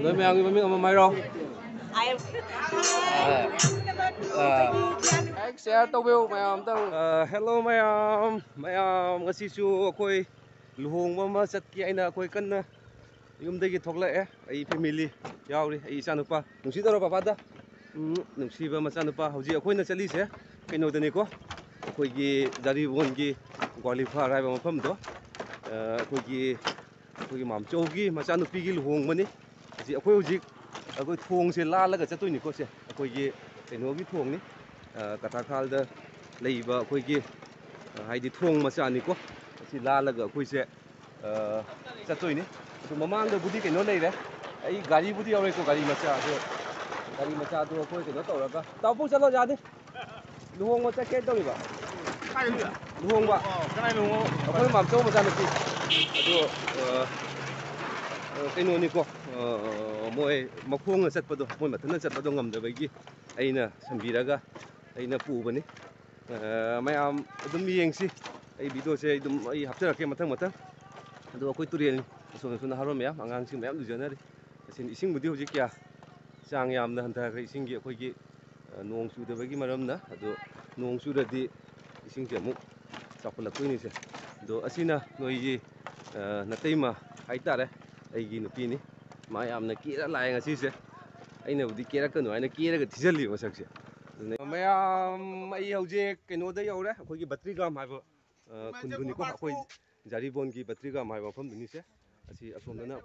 Nói mèo cái miếng mà mày đâu? Share tàu bill mày tàu. Hello mày ngasi su koi luhong mama sat ki aina koi kan yum dagi thokla'e ai family yauri ai isa nupa nungsi taro papa da nungsi ba macha nupa hauji akoina chali se kaino dani ko koi gi dari won gi qualify rai ba mafam do koi gi mamchou gi macha nupi gi luhong mani ji akoi hauji akoi thong se la laga chatoi ni ko se akoi gi kaino gi thong ni Katakhal da leiba akoi gi haidi thong macha ni ko si la laga akoi se chatoi ni mamang da budi kaino lei re ai gari budi yaure ko gari macha do koi kaino tawraga tapu chalo ja ni luhong ma chake tawri ba kai lu luhong ba kai luhong akoi mamchou macha ni ado kaino ni ko moi makhong na chatpado moi mathana chatpado ngamda bagi aina sambiraga aina pubani mayam adum yengsi ai video se adum ai haptarake mathang ado akoi turien sona haro maya angang sing mayam lujanari asin ising budi hoji kya chang yamna hanta kai ising gi akoi gi nong su de bagi maramna ado nong su da di ising je mu chapulakoi ni se do asina noi gi nateima haitare ai gi nupi ni mayamna kira lai ngasi se aina budi kira kanu aina kira ga thijali masak se mayam ai hoje kaino da yaure akoi gi batrigram haibo kunduni ko akoi jaribon gi batrigram haibo fam duni se asi asomdana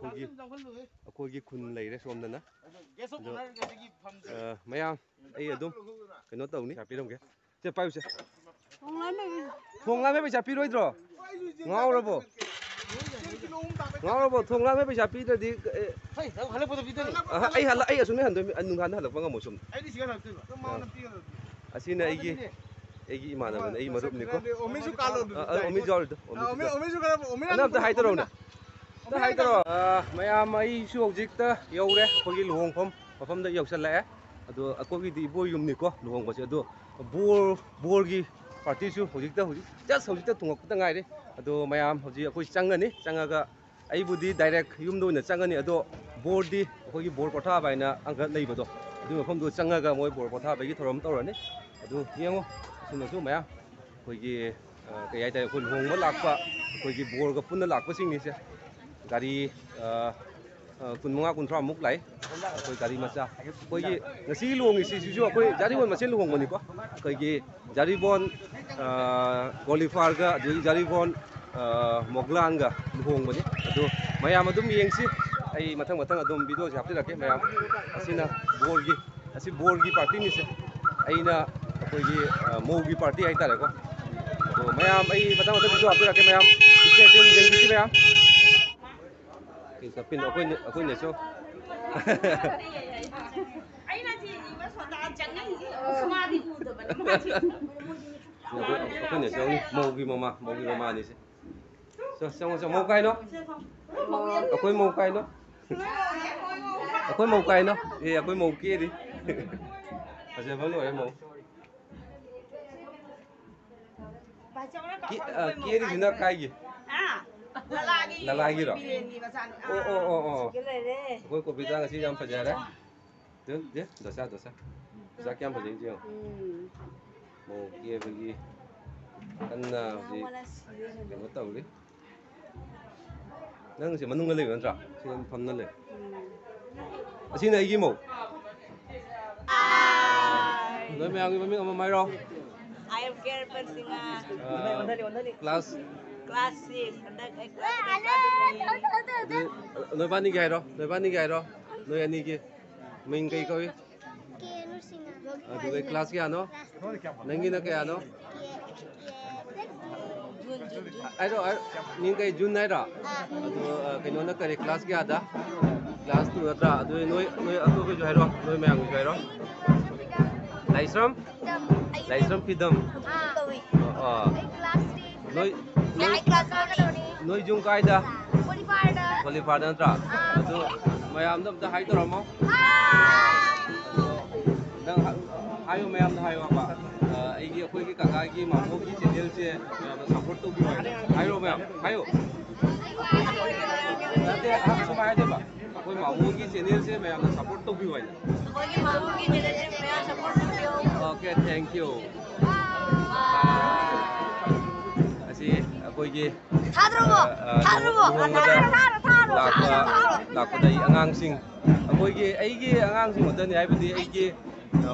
akoi gi khun leire somdana mayam ai adum kaino tawni chapiram ge che payu se thongla me pesa piroidro ngaurabo thongla me pesa pidadi hai halakpa pidani ai asumne hando anunghan halakpa ngamo som ai siga halakpa mauna pidani asina aigi imanabana ai marup ni ko omisu kalo omi jordo omisu kalo omi na ta haitaro na ta haitaro mayam ai su hojikta yaure akoi gi luhongpham mafamda yausalae ado akoi di boy yum ni ko luhong base ado bor gi party su hojikta just hojikta thungakta ngai re ado mayam hoji akoi changani changaga ai budi direct yum do na changani ado bor di akoi gi bor potha baina angka leibado adu mafam do changaga moi bor potha bai gi thorom tawrani adu yengo sina su mayam akoi gi kai ai akoi luhong ma lakpa akoi gi bor ga punna lakpa sing ni se gari kunmunga kunthra muk lai akoi gari macha akoi gi ngasi luhong si su akoi jaribon masen luhong mani ko akoi gi jaribon qualifier ga adu jaribon moglan ga luhong mani adu mayam adum yengsi ai mathang adum video se haptirake mayam asina bor gi party ni se aina akoi gi mo gi party ai tare ko to mayam ai mathang video haptirake mayam stay tuned jenggi mayam kapin akoi ne so aina ji ma soda jangan ji samadi uda bana akoi ne so ni mogi mama ni se so mau kai no akoi mau kai no akoi mau kia đi aja vẫn rồi mau kia đi chúng ta kai gì lalagi rồi akoi ko bidang ngasih jam fajar dia dosa kiam fajar jiang mau kia pergi kan si kamu tahu deh nang si manung ngalai kan tra si pam ngalai asina igi mau nói mèo cái miếng mà mày đâu I am care persinga class 6 nói ban đi gai đó nói anh đi kia mình cây coi cái class kia nó nangi na kaya no ai đó những cái June này đó cái nó cái class kia đó class 2 đó rồi nói aku cái jo hai đó nói mày ang jo hai đó Laisram pidam nói Jung kai da qualifier da tra adu mayam dam ta hai taro mo dang hayo mayam da hayo ba ai gi akoi gi kaka gi mammo gi channel se mayam support to gi hayo mayam hayo ate ha sumai de ba ꯑꯩꯈꯣꯏ ꯃꯥꯃꯣꯒꯤ ꯆꯦꯅꯦꯜꯁꯦ ꯃꯌꯥꯝꯅ support ꯇꯧꯕꯤꯌꯨ ꯍꯥꯏꯅ ꯑꯩꯈꯣꯏꯒꯤ ꯃꯥꯃꯣꯒꯤ ꯆꯦꯅꯦꯜꯁꯦ ꯃꯌꯥꯝ support ꯇꯧꯕꯤꯌꯨ. Okay thank you ꯑꯁꯤ ꯑꯩꯈꯣꯏꯒꯤ ꯂꯨꯍꯣꯡꯕꯗ ꯂꯥꯛꯄꯗ ꯑꯉꯥꯡꯁꯤꯡ ꯑꯩꯒꯤ ꯑꯉꯥꯡꯁꯤꯡ ꯉꯥꯛꯇꯅꯤ ꯍꯥꯏꯕꯗꯤ ꯑꯩꯒꯤ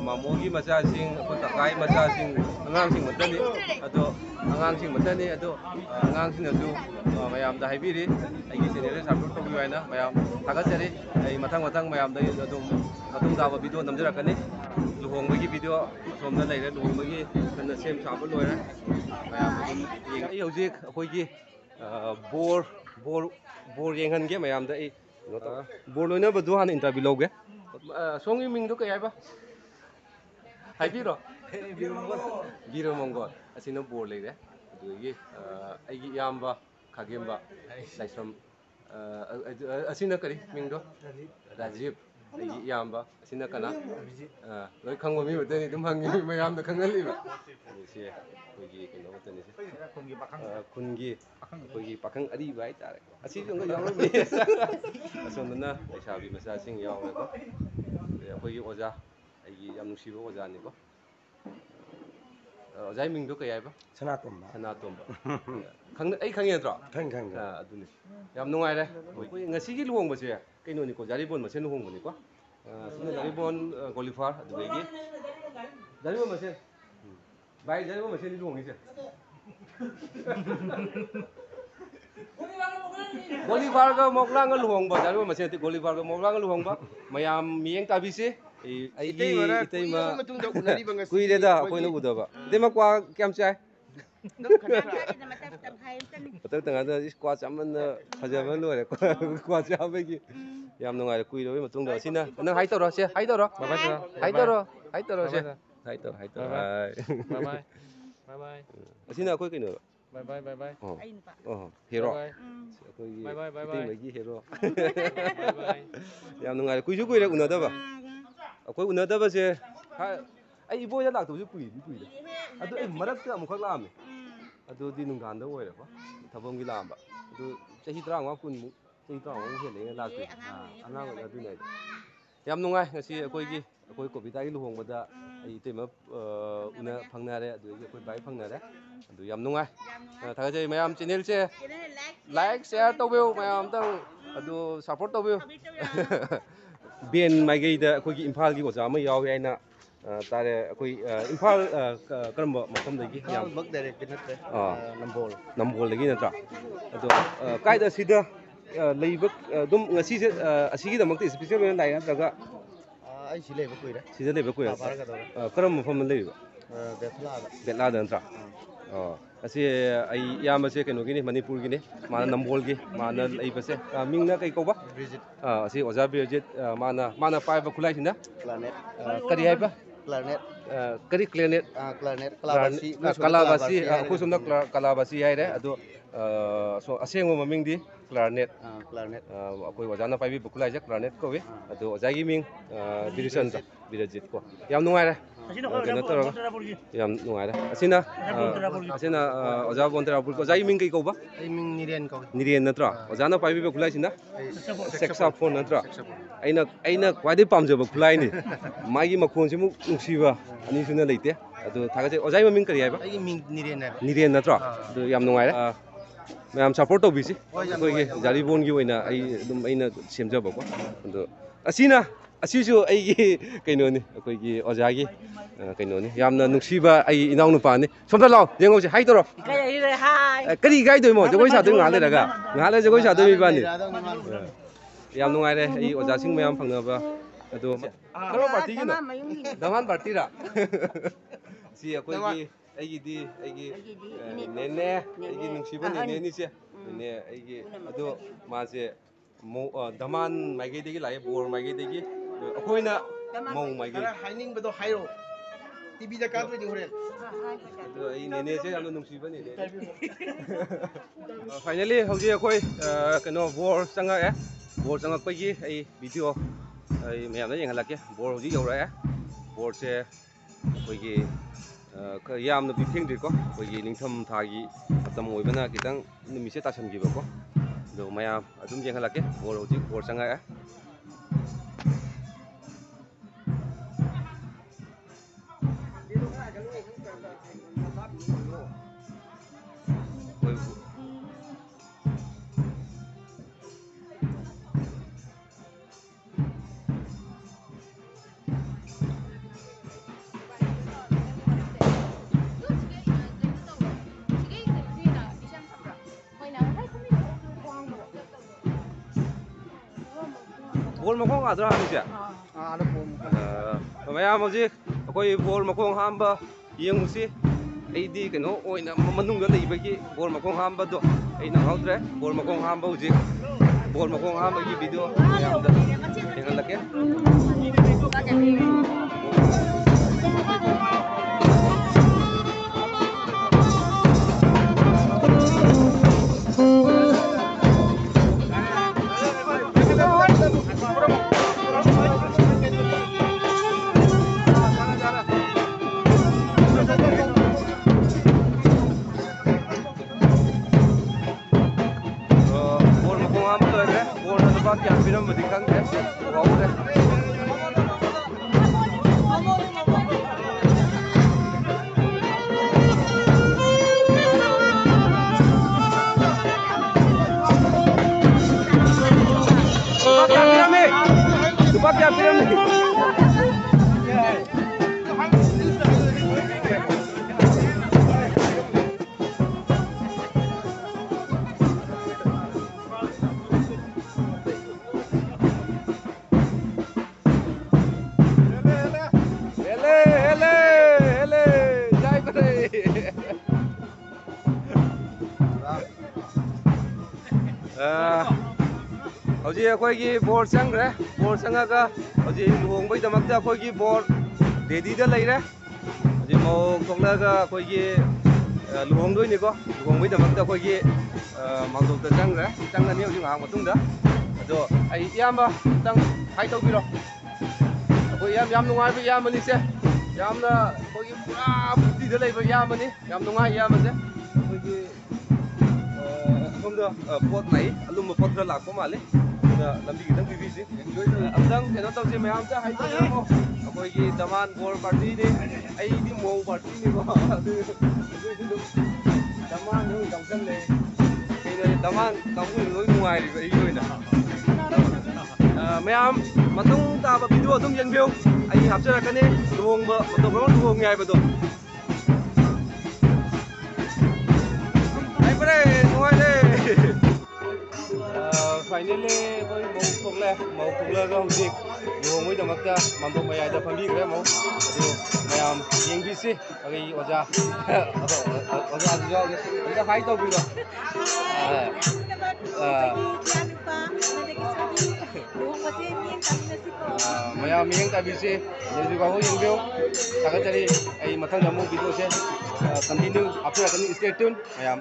ꯃꯥꯃꯣꯒꯤ ꯃꯆꯥꯁꯤꯡ ꯑꯩꯈꯣꯏ ꯀꯀꯥꯒꯤ ꯃꯆꯥꯁꯤꯡ ꯑꯉꯥꯡꯁꯤꯡ ꯉꯥꯛꯇꯅꯤ ꯑꯗꯣ ꯑꯉꯥꯡꯁꯤꯡꯅꯁꯨ ꯃꯌꯥꯝꯗ ꯍꯥꯏꯕꯤꯔꯤ ꯑꯩꯒꯤ ꯆꯦꯅꯦꯜꯗ ꯁꯞꯄꯣꯔꯠ ꯇꯧꯕꯤꯌꯨ ꯍꯥꯏꯅ ꯃꯌꯥꯝ ꯊꯥꯒꯠꯆꯔꯤ ꯑꯩ ꯃꯊꯪ ꯃꯌꯥꯝꯗ ꯑꯗꯨꯝ ꯃꯇꯨꯡ ꯇꯥꯕ ꯚꯤꯗꯤꯑꯣ ꯅꯝꯖꯔꯛꯀꯅꯤ ꯂꯨꯍꯣꯡꯕꯒꯤ ꯚꯤꯗꯤꯑꯣ ꯑꯁꯣꯝꯗ ꯂꯩꯔꯦ ꯂꯨꯍꯣꯡꯕꯒꯤ ꯀꯟꯅ ꯁꯦꯝ ꯁꯥꯕ ꯂꯣꯏꯔꯦ ꯃꯌꯥꯝ ꯑꯗꯨꯝ ꯌꯦꯡꯉꯤ ꯑꯩ ꯍꯧꯖꯤꯛ ꯑꯩꯈꯣꯏꯒꯤ ꯕꯣꯔ ꯌꯦꯡꯍꯟꯒꯦ ꯃꯌꯥꯝꯗ ꯑꯩ ꯀꯩꯅꯣ ꯇꯧꯔ ꯕꯣꯔ ꯂꯣꯏꯅꯕꯗꯨ ꯍꯥꯟꯅ ꯏꯟꯇꯔꯚꯤꯌꯨ ꯂꯧꯒꯦ ꯁꯣꯝꯒꯤ ꯃꯤꯡꯗꯨ ꯀꯩ ꯍꯥꯏꯕ ꯍꯥꯏꯕꯤꯔꯣ ꯕꯤꯔꯃꯪꯒꯣꯜ ꯑꯁꯤꯅ ꯕꯣꯔ ꯂꯩꯔꯦ ꯑꯗꯨꯗꯒꯤ ꯑꯩꯒꯤ ꯏꯌꯥꯝꯕ ꯈꯥꯒꯦꯝꯕ ꯂꯥꯏꯁ꯭ꯔꯝ ꯑꯁꯤꯅ ꯀꯔꯤ ꯃꯤꯡꯗꯣ ꯔꯥꯖꯤꯞ ꯑꯩꯒꯤ ꯏꯌꯥꯝꯕ ꯑꯁꯤꯅ ꯀꯅꯥ ꯂꯣꯏ ꯈꯪꯕ ꯃꯤ ꯉꯥꯛꯇꯅꯤ ꯑꯗꯨꯝ ꯍꯪꯉꯤ ꯃꯌꯥꯝꯗ ꯈꯪꯍꯜꯂꯤꯕ ꯑꯁꯤ ꯑꯩꯈꯣꯏꯒꯤ ꯀꯩꯅꯣ ꯉꯥꯛꯇꯅꯤꯁꯦ ꯈꯨꯟꯒꯤ ꯑꯩꯈꯣꯏꯒꯤ ꯄꯥꯈꯪ ꯑꯔꯤꯕ ꯍꯥꯏꯇꯥꯔꯦ ꯑꯁꯤꯁꯨ ꯑꯃꯨꯛ ꯌꯥꯎꯔꯝꯃꯤ ꯑꯁꯣꯝꯗꯅ ꯂꯩꯁꯥꯕꯤ ꯃꯆꯥꯁꯤꯡ ꯌꯥꯎꯔꯦꯀꯣ ꯑꯩꯈꯣꯏꯒꯤ ꯑꯣꯖꯥ ꯑꯩꯒꯤ ꯌꯥꯝ ꯅꯨꯡꯁꯤꯕ ꯑꯣꯖꯥꯅꯤꯀꯣ ꯑꯣꯖꯥꯒꯤ ꯃꯤꯡꯗꯣ ꯀꯩ ꯍꯥꯏꯕ ꯁꯅꯥꯇꯣꯝꯕ ꯑꯩ ꯈꯪꯉꯦ ꯅꯠꯇ꯭ꯔꯣ ꯈꯪꯉꯦ ꯑꯗꯨꯅꯤ ꯌꯥꯝ ꯅꯨꯡꯉꯥꯏꯔꯦ ꯑꯩꯈꯣꯏ ꯉꯁꯤꯒꯤ ꯂꯨꯍꯣꯡꯕꯁꯦ ꯀꯩꯅꯣꯅꯤꯀꯣ ꯖꯥꯔꯤꯕꯣꯟ ꯃꯁꯦꯟ ꯂꯨꯍꯣꯡꯕꯅꯤꯀꯣ ꯁꯤꯅ ꯖꯥꯔꯤꯕꯣꯟ ꯒꯣꯂꯤꯐꯥꯔ ꯑꯗꯨꯗꯒꯤ ꯖꯥꯔꯤꯕꯣꯟ ꯃꯁꯦꯟ ꯚꯥꯏ ꯖꯥꯔꯤꯕꯣꯟ ꯃꯁꯦꯟꯗꯤ ꯂꯨꯍꯣꯡꯉꯤꯁꯦ ꯒꯣꯂꯤꯐꯥꯔꯒ ꯃꯣꯛꯂꯥꯡꯒ ꯂꯨꯍꯣꯡꯕ ꯖꯥꯔꯤꯕꯣꯟ ꯃꯁꯦꯟ ꯒꯣꯂꯤꯐꯥꯔꯒ ꯃꯣꯛꯂꯥꯡꯒ ꯂꯨꯍꯣꯡꯕ ꯃꯌꯥꯝ ꯃꯤꯠꯌꯦꯡ ꯇꯥꯕꯤꯁꯤ ꯑꯩꯒꯤ ꯏꯇꯩꯃ ꯀꯨꯏꯔꯦꯗ ꯑꯩꯈꯣꯏꯅ ꯎꯗꯕ ꯏꯇꯩꯃ ꯀ꯭ꯋꯥ ꯀꯌꯥꯝ ꯆꯥꯏ ꯃꯊꯛꯇ ꯉꯥꯛꯇ ꯀ꯭ꯋꯥ ꯆꯥꯃꯟꯅ ꯐꯖꯕ ꯂꯣꯏꯔꯦ ꯀ꯭ꯋꯥ ꯆꯥꯕꯒꯤ ꯌꯥꯝ ꯅꯨꯡꯉꯥꯏꯔꯦ ꯀꯨꯏꯔꯕꯩ ꯃꯇꯨꯡꯗ ꯑꯁꯤꯅ ꯅꯪ ꯍꯥꯏ ꯇꯧꯔꯣ ꯁꯦ ꯍꯥꯏ ꯇꯧꯔꯣ ꯁꯦ ꯍꯥꯏ ꯇꯧꯔꯣ ꯑꯁꯤꯅ ꯑꯩꯈꯣꯏ ꯀꯩꯅꯣ ꯍꯦꯔꯣ ꯑꯩꯈꯣꯏꯒꯤ ꯏꯇꯩꯃꯒꯤ ꯍꯦꯔꯣ ꯌꯥꯝ ꯅꯨꯡꯉꯥꯏꯔꯦ ꯀꯨꯏꯁꯨ ꯀꯨꯏꯔꯦ ꯎꯅꯗꯕ ꯑꯩꯈꯣꯏ ꯎꯅꯗꯕꯁꯦ ꯑꯩ ꯏꯕꯣꯏꯗ ꯂꯥꯛꯇꯕꯁꯨ ꯀꯨꯏꯔꯦ ꯑꯗꯨ ꯑꯩ ꯃꯔꯛꯇ ꯑꯃꯨꯛꯈꯛ ꯂꯥꯛꯑꯝꯃꯦ ꯑꯗꯨꯗꯤ ꯅꯨꯡꯗꯥꯡꯗ ꯑꯣꯏꯔꯦꯀꯣ ꯊꯕꯛꯒꯤ ꯂꯥꯛꯑꯝꯕ ꯑꯗꯨ ꯆꯍꯤ 35 ꯀꯨꯟꯃꯨꯛ ꯆꯍꯤ 35 ꯍꯦꯜꯂꯦꯅ ꯂꯥꯛꯇꯦ ꯑꯉꯥꯡ ꯑꯣꯏꯅ ꯑꯗꯨꯅ ꯌꯥꯝ ꯅꯨꯡꯉꯥꯏ ꯉꯁꯤ ꯑꯩꯈꯣꯏ ꯀꯣꯕꯤꯇꯥꯒꯤ ꯂꯨꯍꯣꯡꯕꯗ ꯑꯩ ꯏꯇꯩꯃ ꯐꯪꯅꯔꯦ ꯑꯗꯨꯗꯒꯤ ꯑꯩꯈꯣꯏ ꯕꯥꯏ ꯐꯪꯅꯔꯦ ꯑꯗꯨ ꯌꯥꯝ ꯅꯨꯡꯉꯥꯏ ꯊꯥꯒꯠꯆꯔꯤ ꯃꯌꯥꯝ ꯆꯦꯅꯦꯜꯁꯦ ꯂꯥꯏꯛ ꯁꯤꯌꯥꯔ ꯇꯧꯕꯤꯌꯨ ꯃꯌꯥꯝ ꯑꯝꯇꯪ ꯑꯗꯨ ꯁꯞꯄꯣꯔꯠ ꯇꯧꯕꯤꯌꯨ ꯕꯦꯟ ꯃꯥꯏꯀꯩꯗ ꯑꯩꯈꯣꯏꯒꯤ ꯏꯝꯐꯥꯜꯒꯤ ꯑꯣꯖꯥ ꯑꯃ ꯌꯥꯎꯏ ꯍꯥꯏꯅ ꯇꯥꯔꯦ ꯑꯩꯈꯣꯏ ꯏꯝꯐꯥꯜ ꯀꯔꯝꯕ ꯃꯐꯝꯗꯒꯤ ꯅꯝꯕꯣꯜꯗꯒꯤ ꯅꯠꯇ꯭ꯔꯥ ꯑꯗꯣ ꯀꯥꯏꯗ ꯁꯤꯗ ꯂꯩꯕ ꯑꯗꯨꯝ ꯉꯁꯤꯁꯦ ꯑꯁꯤꯒꯤꯗꯃꯛꯇ ꯏꯁꯄꯤꯁꯦꯜ ꯑꯣꯏꯅ ꯂꯥꯛꯑꯦ ꯅꯠꯇ꯭ꯔꯒ ꯑꯩ ꯁꯤ ꯂꯩꯕ ꯀꯨꯏꯔꯦ ꯁꯤꯗ ꯂꯩꯕ ꯀꯨꯏꯔꯦ ꯀꯔꯝꯕ ꯃꯐꯝꯗ ꯂꯩꯔꯤꯕ ꯕꯦꯠꯂꯥꯗ ꯅꯠꯇ꯭ꯔꯥ ꯑꯁꯤ ꯑꯩ ꯏꯌꯥꯝꯕꯁꯦ ꯀꯩꯅꯣꯒꯤꯅꯤ ꯃꯅꯤꯄꯨꯔꯒꯤꯅꯤ ꯃꯥꯅ ꯅꯝꯕꯣꯜꯒꯤ ꯃꯥꯅ ꯂꯩꯕꯁꯦ ꯃꯤꯡꯅ ꯀꯩ ꯀꯧꯕ ꯑꯁꯤ ꯑꯣꯖꯥ ꯕꯤꯔꯖꯤꯠ ꯃꯥꯅ ꯄꯥꯏꯕ ꯈꯨꯠꯂꯥꯏꯁꯤꯅ ꯀꯔꯤ ꯍꯥꯏꯕ ꯀꯔꯤ ꯀ꯭ꯂꯦꯅꯦꯠ ꯀꯂꯥꯕꯥꯁꯤ ꯑꯩꯈꯣꯏ ꯁꯣꯝꯗ ꯀꯂꯥꯕꯥꯁꯤ ꯍꯥꯏꯔꯦ ꯑꯗꯣ ꯑꯁꯦꯡꯕ ꯃꯃꯤꯡꯗꯤ ꯀ꯭ꯂꯥꯔꯅꯦꯠ ꯑꯩꯈꯣꯏ ꯑꯣꯖꯥꯅ ꯄꯥꯏꯕꯤꯕ ꯈꯨꯠꯂꯥꯏꯁꯦ ꯀ꯭ꯂꯥꯔꯅꯦꯠ ꯀꯧꯏ ꯑꯗꯣ ꯑꯣꯖꯥꯒꯤ ꯃꯤꯡ ꯕꯤꯔꯆꯟꯗ꯭ꯔ ꯕꯤꯔꯖꯤꯠ ꯀꯣ ꯌꯥꯝ ꯅꯨꯡꯉꯥꯏꯔꯦ ꯀꯩꯅꯣ ꯇꯧꯔꯒ ꯌꯥꯝ ꯅꯨꯡꯉꯥꯏꯔꯦ ꯑꯁꯤꯅ ꯑꯣꯖꯥ ꯕꯣꯟꯇꯦꯔꯥꯄꯨꯔ ꯑꯣꯖꯥꯒꯤ ꯃꯤꯡ ꯀꯩ ꯀꯧꯕ ꯑꯩ ꯃꯤꯡ ꯅꯤꯔꯦꯟ ꯀꯧꯏ ꯅꯤꯔꯦꯟ ꯅꯠꯇ꯭ꯔꯣ ꯑꯣꯖꯥꯅ ꯄꯥꯏꯕꯤꯕ ꯈꯨꯠꯂꯥꯏꯁꯤꯅ ꯁꯦꯛꯁꯥꯐꯣꯟ ꯅꯠꯇ꯭ꯔꯣ ꯑꯩꯅ ꯈ꯭ꯋꯥꯏꯗꯒꯤ ꯄꯥꯝꯖꯕ ꯈꯨꯠꯂꯥꯏꯅꯤ ꯃꯥꯒꯤ ꯃꯈꯣꯟꯁꯤꯃꯨꯛ ꯅꯨꯡꯁꯤꯕ ꯑꯅꯤꯁꯨꯅ ꯂꯩꯇꯦ ꯑꯗꯨ ꯊꯥꯒꯠꯆꯩ ꯑꯣꯖꯥꯒꯤ ꯃꯃꯤꯡ ꯀꯔꯤ ꯍꯥꯏꯕ ꯑꯩꯒꯤ ꯃꯤꯡ ꯅꯤꯔꯦꯟ ꯍꯥꯏꯕ ꯅꯤꯔꯦꯟ ꯅꯠꯇ꯭ꯔꯣ ꯑꯗꯨ ꯌꯥꯝ ꯅꯨꯡꯉꯥꯏꯔꯦ ꯃꯌꯥꯝ ꯁꯞꯄꯣꯔꯠ ꯇꯧꯕꯤꯁꯤ ꯑꯩꯈꯣꯏꯒꯤ ꯖꯥꯔꯤꯕꯣꯟꯒꯤ ꯑꯣꯏꯅ ꯑꯩꯅ ꯁꯦꯝꯖꯕꯀꯣ ꯑꯗꯣ ꯑꯁꯤꯁꯨ ꯑꯩꯒꯤ ꯀꯩꯅꯣꯅꯤ ꯑꯩꯈꯣꯏꯒꯤ ꯑꯣꯖꯥꯒꯤ ꯀꯩꯅꯣꯅꯤ ꯌꯥꯝꯅ ꯅꯨꯡꯁꯤꯕ ꯑꯩ ꯏꯅꯥꯎꯅꯨꯄꯥꯅꯤ ꯁꯣꯝꯗ ꯂꯥꯛꯑꯣ ꯌꯦꯡꯉꯣꯁꯤ ꯍꯥꯏ ꯇꯧꯔꯣ ꯀꯔꯤ ꯏꯀꯥꯏꯗꯣꯏꯃꯣ ꯖꯒꯣꯏ ꯁꯥꯗꯣꯏ ꯉꯥꯏꯍꯥꯛ ꯂꯩꯔꯒ ꯖꯒꯣꯏ ꯁꯥꯗꯣꯏ ꯏꯕꯥꯅꯤ ꯌꯥꯝ ꯅꯨꯡꯉꯥꯏꯔꯦ ꯑꯩ ꯑꯣꯖꯥꯁꯤꯡ ꯃꯌꯥꯝ ꯐꯪꯅꯕ ꯑꯗꯣ ꯀꯔꯝꯕ ꯄꯥꯔꯇꯤꯒꯤꯅꯣ ꯙꯃꯥꯟ ꯄꯥꯔꯇꯤꯔꯥ ꯁꯤ ꯑꯩꯈꯣꯏꯒꯤ ꯑꯩꯒꯤ ꯅꯦꯅꯦ ꯑꯩꯒꯤ ꯅꯨꯡꯁꯤꯕ ꯅꯦꯅꯦꯅꯤꯁꯦ ꯅꯦꯅꯦ ꯑꯩꯒꯤ ꯑꯗꯣ ꯃꯥꯁꯦ ꯙꯃꯥꯟ ꯃꯥꯏꯀꯩꯗꯒꯤ ꯂꯥꯛꯑꯦ ꯕꯣꯔ ꯃꯥꯏꯀꯩꯗꯒꯤ ꯑꯩꯈꯣꯏꯅ ꯃꯧ ꯃꯥꯏꯀꯩ ꯍꯥꯏꯅꯤꯡꯕꯗꯣ ꯍꯥꯏꯔꯣ ꯇꯤꯚꯤꯗ ꯀꯥꯗꯣꯏꯅꯤ ꯍꯣꯔꯦꯟ ꯑꯗꯣ ꯑꯩ ꯅꯦꯅꯦꯁꯦ ꯌꯥꯝꯅ ꯅꯨꯡꯁꯤꯕ ꯅꯦꯅꯦ ꯐꯥꯏꯅꯦꯜꯂꯤ ꯍꯧꯖꯤꯛ ꯑꯩꯈꯣꯏ ꯀꯩꯅꯣ ꯕꯣꯔ ꯆꯪꯉꯛꯑꯦ ꯕꯣꯔ ꯆꯪꯉꯛꯄꯒꯤ ꯑꯩ ꯚꯤꯗꯤꯑꯣ ꯑꯩ ꯃꯌꯥꯝꯗ ꯌꯦꯡꯍꯜꯂꯛꯀꯦ ꯕꯣꯔ ꯍꯧꯖꯤꯛ ꯌꯧꯔꯛꯑꯦ ꯕꯣꯔꯁꯦ ꯑꯩꯈꯣꯏꯒꯤ ꯌꯥꯝꯅꯗꯤ ꯊꯦꯡꯗ꯭ꯔꯤꯀꯣ ꯑꯩꯈꯣꯏꯒꯤ ꯅꯤꯡꯊꯝ ꯊꯥꯒꯤ ꯃꯇꯝ ꯑꯣꯏꯕꯅ ꯈꯤꯇꯪ ꯅꯨꯃꯤꯠꯁꯦ ꯇꯥꯁꯟꯈꯤꯕꯀꯣ ꯑꯗꯣ ꯃꯌꯥꯝ ꯑꯗꯨꯝ ꯌꯦꯡꯍꯜꯂꯛꯀꯦ ꯕꯣꯔ ꯍꯧꯖꯤꯛ ꯕꯣꯔ ꯆꯪꯉꯛꯑꯦ bol makong adra hanusia ada bom mayam hojik akoi bol makong hamba yengusi aidi keno oina manungda leibagi bol makong hamba do aina haudre bol makong hamba hojik bol makong hamba gi video yamda yengalake Kaya pinam bedikang deh, wow deh. Lupa kaya pinam nih. Hꯧji akhoi board sangre board sangaga houji luhongbai damakta akhoi board ready da leire houji mau thoknaga akhoi luhongdoi ni ko luhongbai damakta akhoi mangdok da sangre sangani houji ngahang matungda ado ai iyamba tang hai tawbiro akhoi yam nungai ba yamani se yamna akhoi pura butti da leiba yamani yam nungai yamase akhoi somda pot nai alum pot ra lakko male lambi kitang bibisi amdang keno tawse mayam ta hai to mo akoi gi daman bor party ni ai di mo party ni ko daman nu dangsan le kei daman kamu loi nuai ri ai loina mayam matung ta ba video adum yenbeu ai hapchara kane luhong ba matung ron luhong ngai ba do ai pare nuai le finally koi mau tukle ga hujik luhongoi damakta mamdok mayai da phambi gre mau adu mayam yengbisi agi oja oja jog ida hai to biro mayam miyeng tabisi jadi ko yengbeu taga jari ai mathang damu video se continue after akan stay tune mayam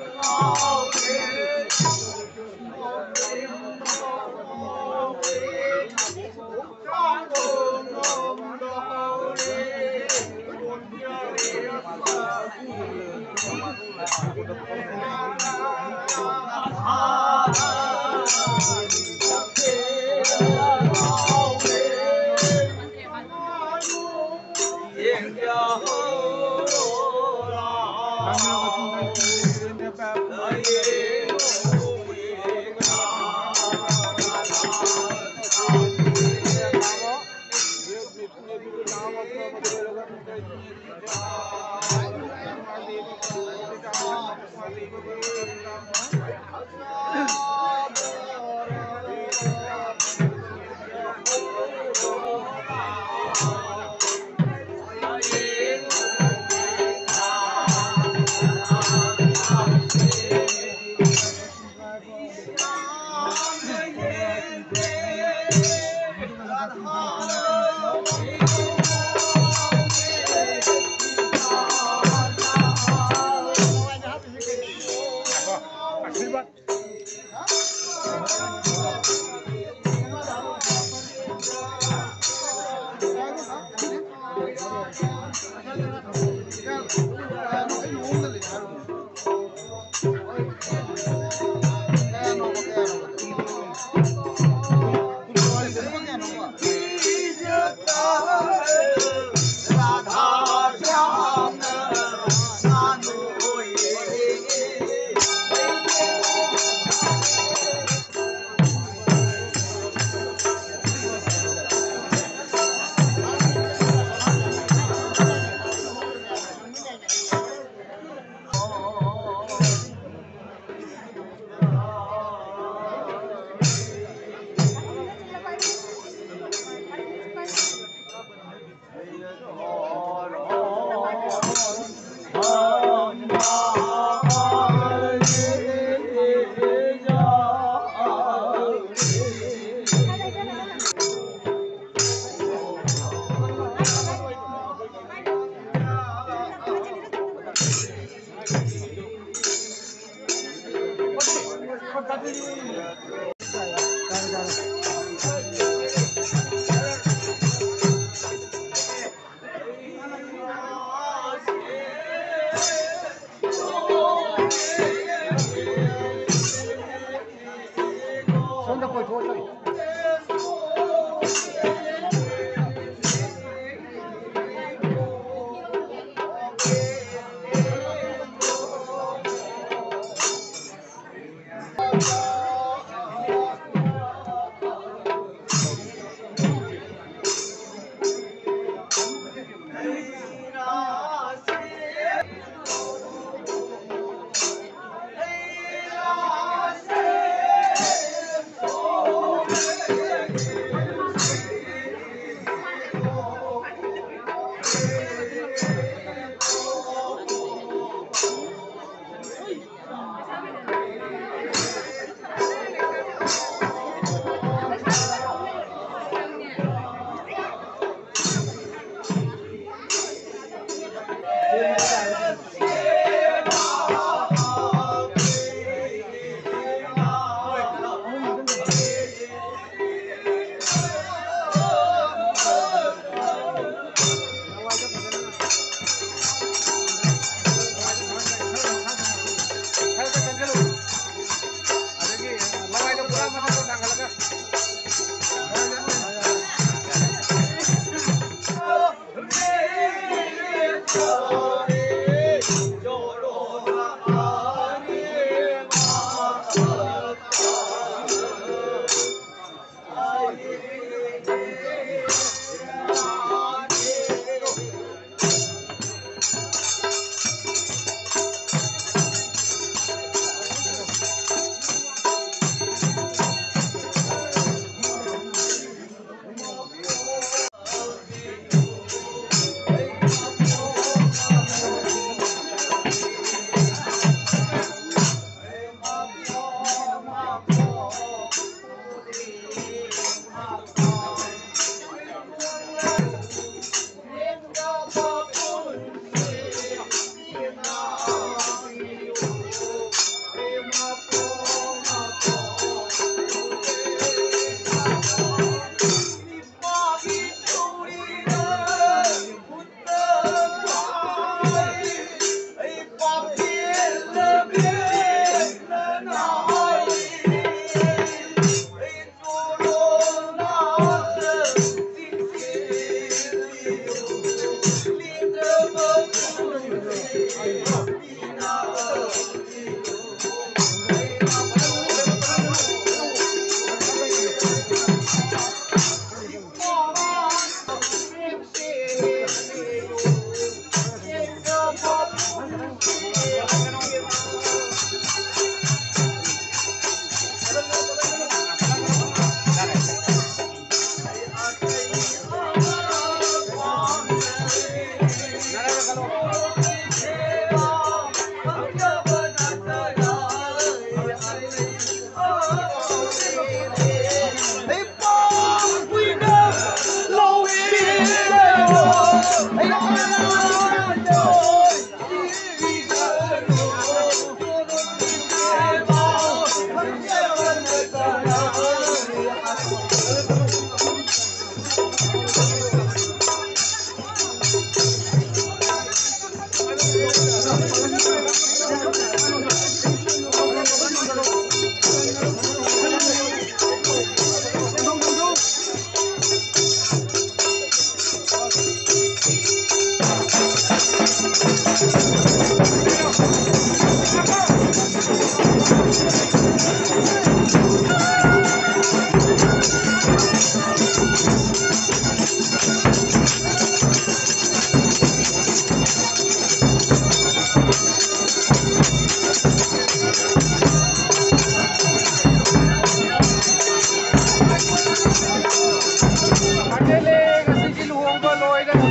ꯂꯣꯏꯔꯦ